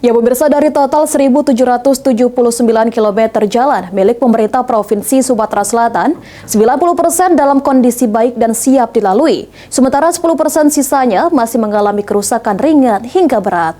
Ya pemirsa, dari total 1.779 km jalan milik pemerintah Provinsi Sumatera Selatan, 90% dalam kondisi baik dan siap dilalui. Sementara 10% sisanya masih mengalami kerusakan ringan hingga berat.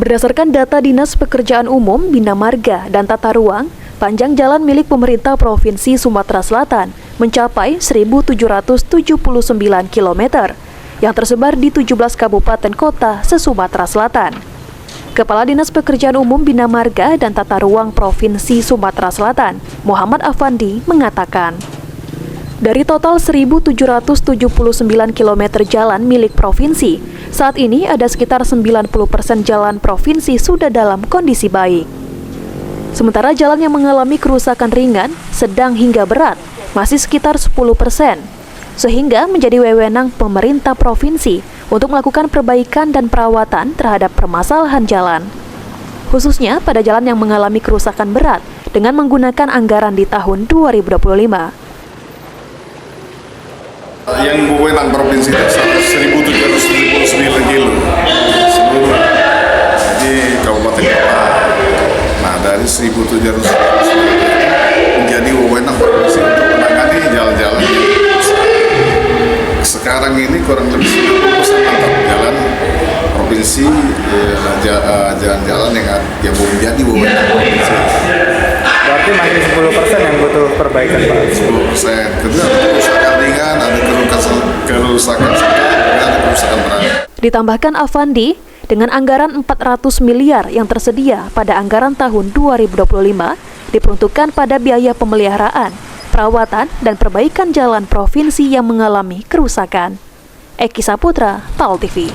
Berdasarkan data Dinas Pekerjaan Umum, Bina Marga, dan Tata Ruang, panjang jalan milik pemerintah Provinsi Sumatera Selatan mencapai 1.779 km yang tersebar di 17 kabupaten kota se-Sumatera Selatan. Kepala Dinas Pekerjaan Umum Bina Marga dan Tata Ruang Provinsi Sumatera Selatan, Muhammad Afandi, mengatakan, dari total 1.779 km jalan milik provinsi, saat ini ada sekitar 90% jalan provinsi sudah dalam kondisi baik. Sementara jalan yang mengalami kerusakan ringan, sedang hingga berat masih sekitar 10%, sehingga menjadi wewenang pemerintah provinsi untuk melakukan perbaikan dan perawatan terhadap permasalahan jalan. Khususnya pada jalan yang mengalami kerusakan berat dengan menggunakan anggaran di tahun 2025. Yang wewenang provinsi itu 1.779 kilo seluruh di Kabupaten Kota. Nah, dari 1.779 menjadi wewenang provinsi untuk menangani jalan-jalan yang sekarang ini kurang lebih 90% antara jalan provinsi, jalan-jalan yang menjadi wewenang provinsi. Berarti masih 10% yang butuh perbaikan, Pak? 10%. Kedua, ada kerusakan ringan, ada kerusakan sedang, ada kerusakan berat. Ditambahkan Afandi, dengan anggaran 400 miliar yang tersedia pada anggaran tahun 2025 diperuntukkan pada biaya pemeliharaan, perawatan, dan perbaikan jalan provinsi yang mengalami kerusakan. Eki Saputra, PAL TV.